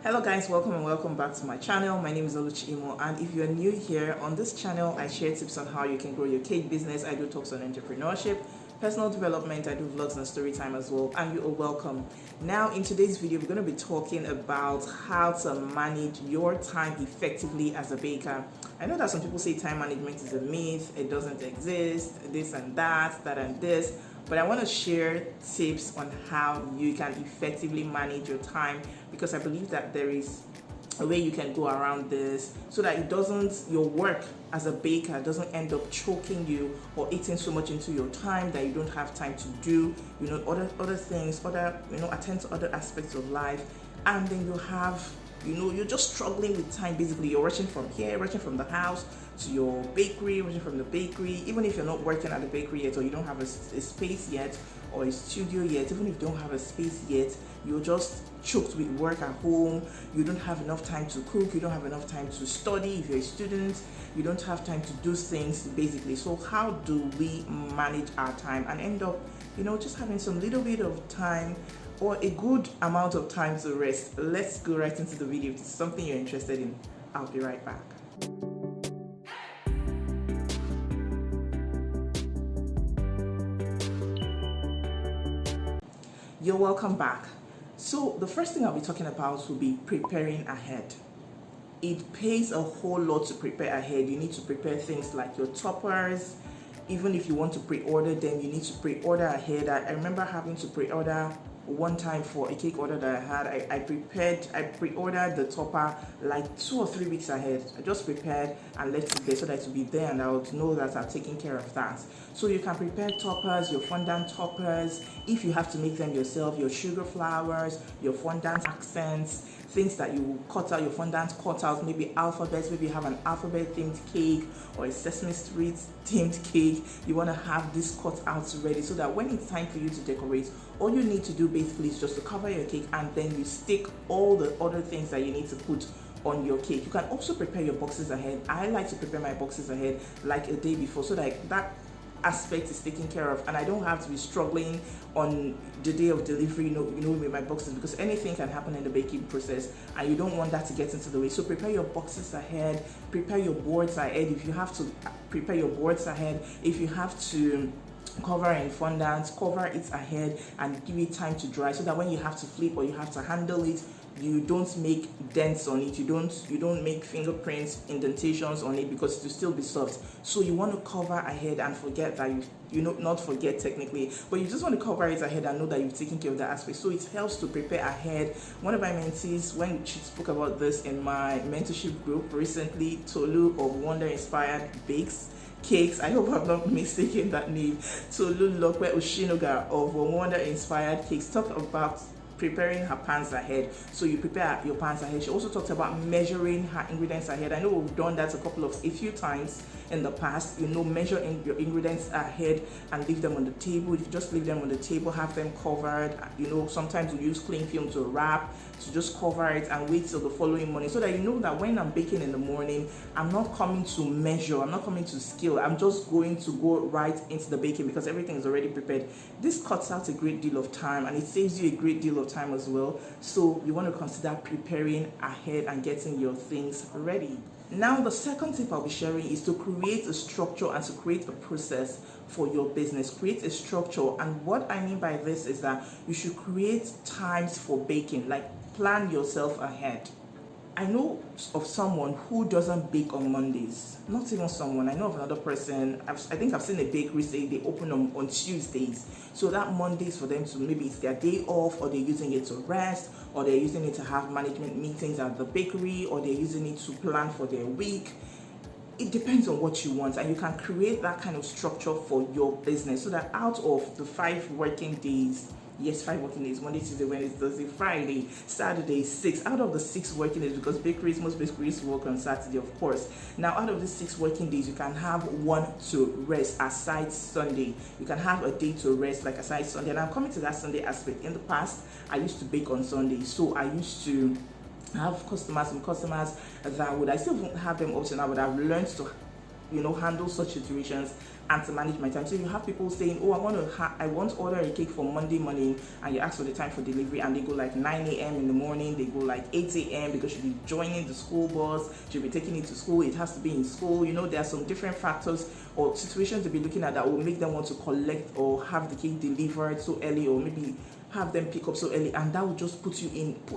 Hello guys, welcome and welcome back to my channel. My name is Oluchi Imoh, and if you're new here on this channel, I share tips on how you can grow your cake business. I do talks on entrepreneurship, personal development, I do vlogs and story time as well, and you are welcome. Now in today's video, we're going to be talking about how to manage your time effectively as a baker. I know that some people say time management is a myth, it doesn't exist, this and that and this, but I want to share tips on how you can effectively manage your time, because I believe that there is a way you can go around this so that it doesn't, your work as a baker doesn't end up choking you or eating so much into your time that you don't have time to do, other things, attend to other aspects of life, and then you have, you're just struggling with time. Basically, you're rushing from here, rushing from the house to your bakery, rushing from the bakery, even if you're not working at the bakery yet, or you don't have a space yet, or a studio yet, even if you don't have a space yet, you're just choked with work at home. You don't have enough time to cook, you don't have enough time to study if you're a student, you don't have time to do things basically. So how do we manage our time and end up, just having some little bit of time or a good amount of time to rest? Let's go right into the video. If it's something you're interested in, I'll be right back. You're welcome back. So the first thing I'll be talking about will be preparing ahead. It pays a whole lot to prepare ahead. You need to prepare things like your toppers. Even if you want to pre-order them, you need to pre-order ahead. I remember having to pre-order one time for a cake order that I had. I pre-ordered the topper like 2 or 3 weeks ahead. I just prepared and left it there so that it would be there and I would know that I've taken care of that. So you can prepare toppers, your fondant toppers, if you have to make them yourself, your sugar flowers, your fondant accents, things that you will cut out, your fondant cutouts, maybe alphabets, maybe you have an alphabet themed cake or a Sesame Street themed cake. You want to have these cutouts ready so that when it's time for you to decorate, all you need to do basically is just to cover your cake, and then you stick all the other things that you need to put on your cake. You can also prepare your boxes ahead. I like to prepare my boxes ahead like a day before so that aspect is taken care of, and I don't have to be struggling on the day of delivery, with my boxes, because anything can happen in the baking process and you don't want that to get into the way. So prepare your boxes ahead, prepare your boards ahead. If you have to prepare your boards ahead, if you have to cover in fondant, cover it ahead and give it time to dry so that when you have to flip or you have to handle it, you don't make dents on it, you don't make fingerprints, indentations on it, because it will still be soft. So you want to cover ahead and forget that not forget technically, but you just want to cover it ahead and know that you've taken care of that aspect. So it helps to prepare ahead. One of my mentees, when she spoke about this in my mentorship group recently, Tolu of Wonder Inspired Bakes Cakes, I hope I'm not mistaken that name, Tolu Lokwe Oshinoga of Wonder Inspired Cakes, talked about preparing her pans ahead. So you prepare your pans ahead. She also talked about measuring her ingredients ahead. I know we've done that a few times in the past. Measure your ingredients ahead and leave them on the table. If you just leave them on the table, have them covered. Sometimes we use cling film to wrap, to just cover it and wait till the following morning, so that you know that when I'm baking in the morning, I'm not coming to measure, I'm not coming to scale, I'm just going to go right into the baking because everything is already prepared. This cuts out a great deal of time and it saves you a great deal of time as well. So you want to consider preparing ahead and getting your things ready. Now the second tip I'll be sharing is to create a structure and to create a process for your business. Create a structure, and what I mean by this is that you should create times for baking, like plan yourself ahead. I know of someone who doesn't bake on Mondays. Not even someone. I know of another person. I think I've seen a bakery say they open on Tuesdays. So that Mondays for them to, maybe it's their day off, or they're using it to rest, or they're using it to have management meetings at the bakery, or they're using it to plan for their week. It depends on what you want, and you can create that kind of structure for your business so that out of the 5 working days, yes, 5 working days, Monday, Tuesday, Wednesday, Thursday, Friday, Saturday, 6. Out of the 6 working days, because most bakeries work on Saturday, of course. Now, out of the 6 working days, you can have 1 to rest aside Sunday. You can have a day to rest, like aside Sunday. And I'm coming to that Sunday aspect. In the past, I used to bake on Sunday, so I used to have some customers that I still have them up to now, but I've learned to handle such situations and to manage my time. So you have people saying, oh, I want to order a cake for Monday morning, and you ask for the time for delivery, and they go like 9 a.m. in the morning, they go like 8 a.m. because she'll be joining the school bus, she'll be taking it to school, it has to be in school. There are some different factors or situations to be looking at that will make them want to collect or have the cake delivered so early, or maybe have them pick up so early, and that will just put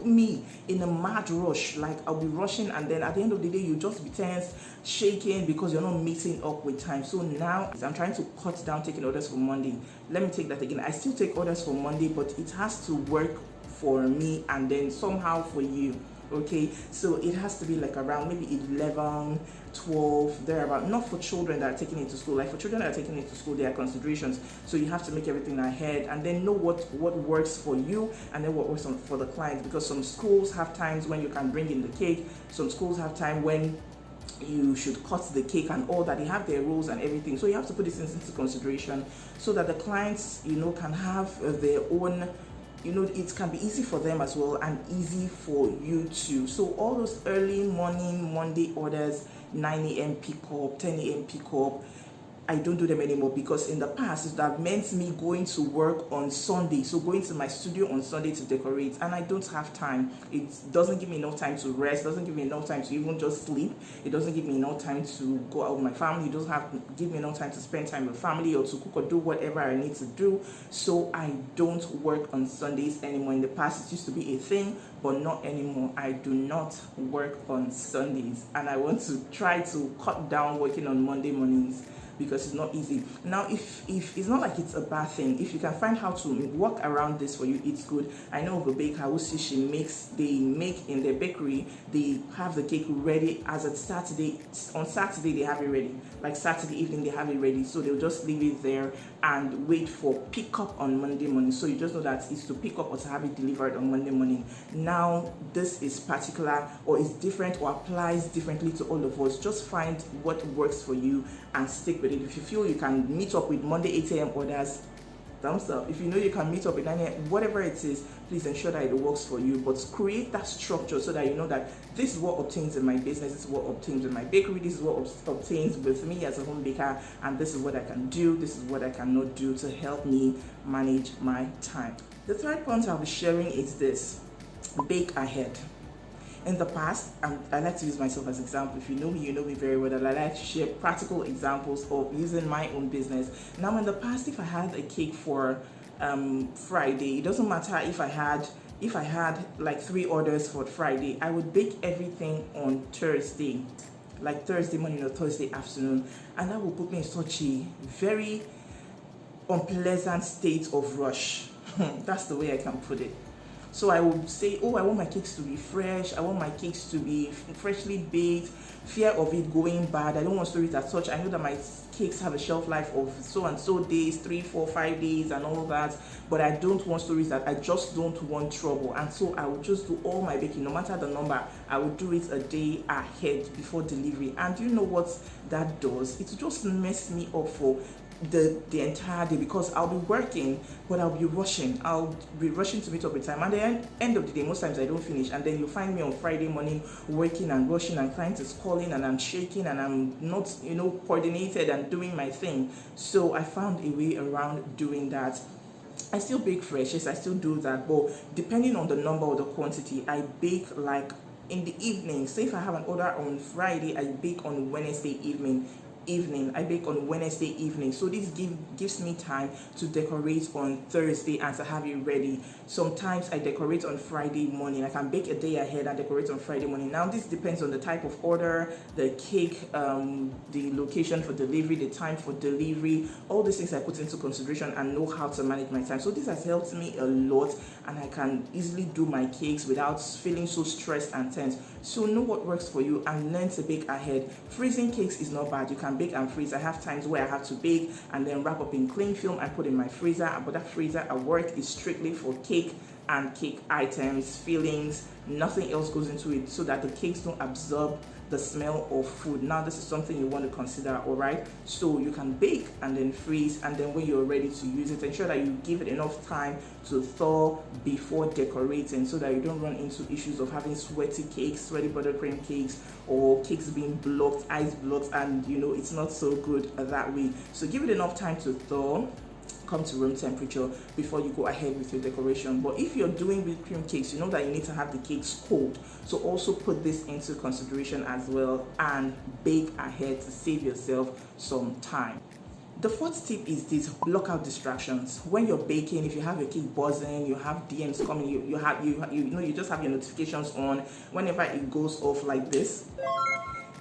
me in a mad rush. Like I'll be rushing, and then at the end of the day you just be tense, shaking because you're not meeting up with time. So now I'm trying to cut down taking orders for Monday. Let me take that again. I still take orders for Monday, but it has to work for me and then somehow for you. Okay, so it has to be like around maybe 11, 12, thereabout. Not for children that are taking it to school. Like for children that are taking it to school, there are considerations. So you have to make everything ahead and then know what works for you and then what works for the client. Because some schools have times when you can bring in the cake. Some schools have time when you should cut the cake and all that. They have their rules and everything. So you have to put these things into consideration so that the clients, can have their own. It can be easy for them as well and easy for you too. So all those early morning Monday orders, 9 a.m. pick up, 10 a.m. pick up, I don't do them anymore, because in the past that meant me going to work on Sunday, so going to my studio on Sunday to decorate, and I don't have time. It doesn't give me enough time to rest, doesn't give me enough time to even just sleep, it doesn't give me enough time to go out with my family, it doesn't give me enough time to spend time with family or to cook or do whatever I need to do. So I don't work on Sundays anymore. In the past it used to be a thing, but not anymore. I do not work on Sundays, and I want to try to cut down working on Monday mornings, because it's not easy. Now, if it's not like it's a bad thing, if you can find how to work around this for you, it's good. I know of a baker who says they make in their bakery, they have the cake ready as a Saturday. On Saturday they have it ready, like Saturday evening they have it ready, so they'll just leave it there and wait for pickup on Monday morning. So you just know that it's to pick up or to have it delivered on Monday morning. Now this is particular or is different or applies differently to all of us. Just find what works for you and stick with it. If you feel you can meet up with Monday 8 a.m. orders, thumbs up. If you know you can meet up with 9 a.m., whatever it is, please ensure that it works for you. But create that structure so that you know that this is what obtains in my business, this is what obtains in my bakery, this is what obtains with me as a home baker, and this is what I can do, this is what I cannot do to help me manage my time. The third point I'll be sharing is this: bake ahead. In the past, I like to use myself as an example. If you know me very well, that I like to share practical examples of using my own business. Now, in the past, if I had a cake for Friday, it doesn't matter if I had like 3 orders for Friday, I would bake everything on Thursday, like Thursday morning or Thursday afternoon, and that will put me in such a very unpleasant state of rush. That's the way I can put it. So I would say, oh, I want my cakes to be fresh. I want my cakes to be freshly baked. Fear of it going bad. I don't want stories as such. I know that my cakes have a shelf life of so and so days, 3, 4, 5 days and all that. But I don't want stories that I just don't want trouble. And so I would just do all my baking, no matter the number. I would do it a day ahead before delivery. And you know what that does? It just mess me up for the entire day, because I'll be working, but I'll be rushing to meet up with time, and the end of the day most times I don't finish, and then you find me on Friday morning working and rushing, and client is calling and I'm shaking and I'm not coordinated and doing my thing. So I found a way around doing that. I still bake fresh, yes, I still do that, but depending on the number or the quantity, I bake like in the evening. Say if I have an order on Friday, I bake on Wednesday evening. I bake on Wednesday evening, so this gives me time to decorate on Thursday and to have it ready. Sometimes I decorate on Friday morning. I can bake a day ahead and decorate on Friday morning. Now this depends on the type of order, the cake, the location for delivery, the time for delivery. All these things I put into consideration and know how to manage my time. So this has helped me a lot, and I can easily do my cakes without feeling so stressed and tense. So know what works for you and learn to bake ahead. Freezing cakes is not bad. You can bake and freeze. I have times where I have to bake and then wrap up in cling film and put in my freezer, but that freezer at work is strictly for cake and cake items, fillings, nothing else goes into it, so that the cakes don't absorb the smell of food. Now this is something you want to consider, all right? So you can bake and then freeze, and then when you're ready to use it, ensure that you give it enough time to thaw before decorating, so that you don't run into issues of having sweaty cakes, sweaty buttercream cakes, or cakes being blocked, ice blocks, and you know it's not so good that way. So give it enough time to thaw, come to room temperature before you go ahead with your decoration. But if you're doing whipped cream cakes, you know that you need to have the cakes cold, so also put this into consideration as well, and bake ahead to save yourself some time. The fourth tip is this: block out distractions. When you're baking, if you have your cake buzzing, you have DMs coming, you just have your notifications on. Whenever it goes off like this,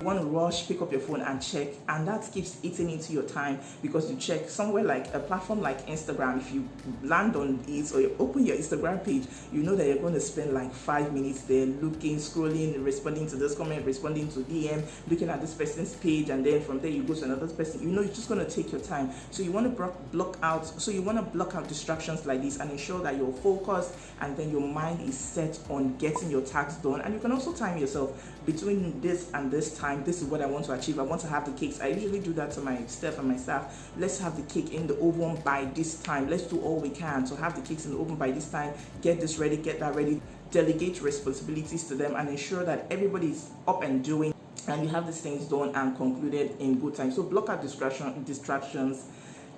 you want to rush, pick up your phone and check, and that keeps eating into your time, because you check somewhere like a platform like Instagram. If you land on it or you open your Instagram page, you know that you're going to spend like 5 minutes there looking, scrolling, responding to this comment, responding to DM, looking at this person's page, and then from there you go to another person. You know it's just going to take your time. So you want to block out distractions like this, and ensure that you're focused, and then your mind is set on getting your tasks done. And you can also time yourself between this and this time. This is what I want to achieve. I want to have the cakes. I usually do that to my staff and my staff. Let's have the cake in the oven by this time. Let's do all we can to have the cakes in the oven by this time. Get this ready, get that ready. Delegate responsibilities to them, and ensure that everybody is up and doing, and you have these things done and concluded in good time. So block out distractions.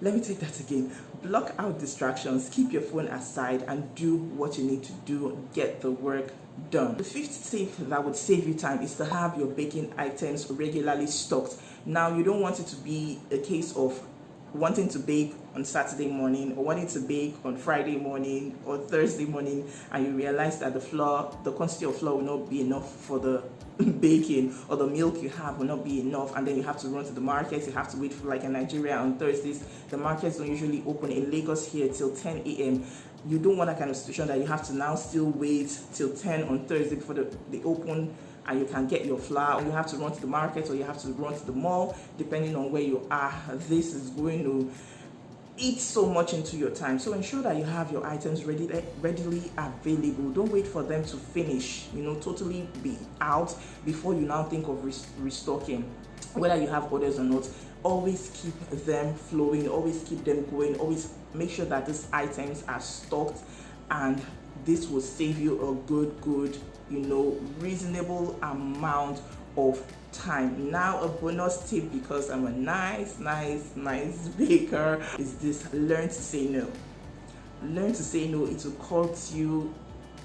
Let me take that again. Block out distractions, keep your phone aside, and do what you need to do. Get the work done. The fifth tip that would save you time is to have your baking items regularly stocked. Now, you don't want it to be a case of wanting to bake on Saturday morning, or wanting to bake on Friday morning or Thursday morning, and you realize that the quantity of flour will not be enough for the baking, or the milk you have will not be enough, and then you have to run to the market. You have to wait for, like in Nigeria on Thursdays, the markets don't usually open in Lagos here till 10 a.m. You don't want that kind of situation that you have to now still wait till 10 on Thursday before they open and you can get your flour. You have to run to the market, or you have to run to the mall, depending on where you are. This is going to eat so much into your time. So ensure that you have your items readily available. Don't wait for them to finish, totally be out before you now think of restocking. Whether you have orders or not, always keep them flowing, always keep them going, always make sure that these items are stocked, and this will save you a good reasonable amount of time. Now, a bonus tip, because I'm a nice baker, is this: learn to say no. Learn to say no. It will cost you,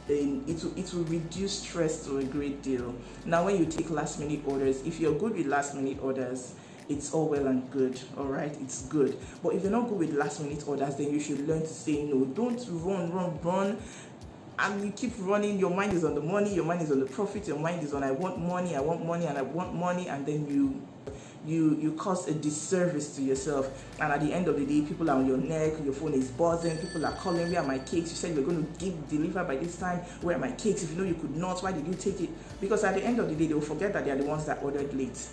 it will reduce stress to a great deal. Now, when you take last minute orders, if you're good with last minute orders, it's all well and good, all right, it's good. But if you're not good with last minute orders, then you should learn to say no. Don't run, and you keep running. Your mind is on the money, your mind is on the profit, your mind is on I want money, and then you cause a disservice to yourself. And at the end of the day, people are on your neck, your phone is buzzing, people are calling, where are my cakes? You said you're going to deliver by this time. Where are my cakes? If you know you could not, why did you take it? Because at the end of the day, they will forget that they are the ones that ordered late,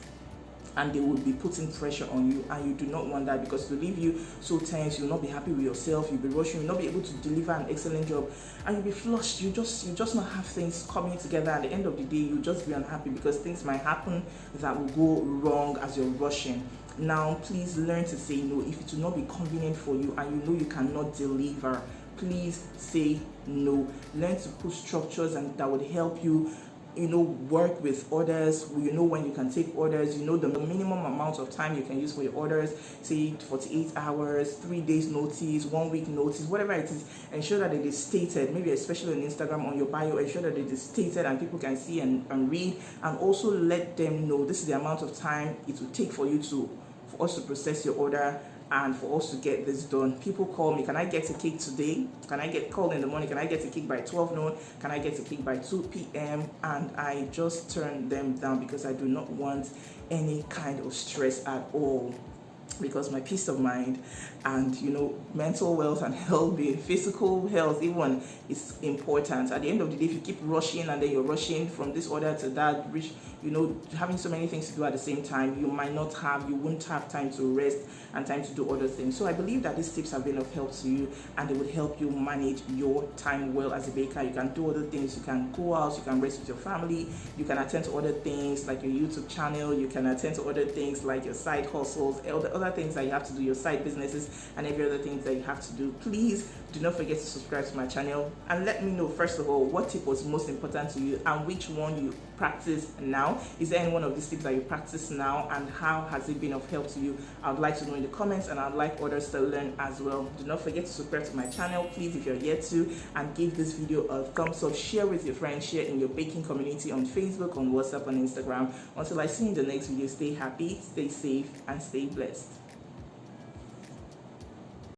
and they will be putting pressure on you, and you do not want that, because to leave you so tense, you'll not be happy with yourself, you'll be rushing, you'll not be able to deliver an excellent job, and you'll be flushed. You just not have things coming together. At the end of the day, you'll just be unhappy, because things might happen that will go wrong as you're rushing. Now, please learn to say no. If it will not be convenient for you and you know you cannot deliver, please say no. Learn to put structures and that would help you work with orders. When you can take orders, the minimum amount of time you can use for your orders, say 48 hours, 3 days notice, 1 week notice, whatever it is. Ensure that it is stated, maybe especially on Instagram, on your bio, ensure that it is stated and people can see and read, and also let them know this is the amount of time it will take for us to process your order and for us to get this done. People call me, can I get a cake today? Can I get called in the morning? Can I get a cake by 12 noon? Can I get a cake by 2 p.m.? And I just turn them down, because I do not want any kind of stress at all. because my peace of mind and mental wealth and health-being, physical health even, is important. At the end of the day, if you keep rushing and then you're rushing from this order to that, having so many things to do at the same time, you won't have time to rest and time to do other things. So I believe that these tips have been of help to you, and they would help you manage your time well as a baker. You can do other things, you can go out, you can rest with your family, you can attend to other things like your YouTube channel, you can attend to other things like your side hustles, other things that you have to do, your side businesses, and every other thing that you have to do. Please do not forget to subscribe to my channel and let me know, first of all, what tip was most important to you and which one you practice now. Is there any one of these tips that you practice now, and how has it been of help to you? I would like to know in the comments, and I'd like others to learn as well. Do not forget to subscribe to my channel, please, if you're yet to, and give this video a thumbs up. Share with your friends, share in your baking community on Facebook, on WhatsApp, on Instagram. Until I see you in the next video, stay happy, stay safe, and stay blessed.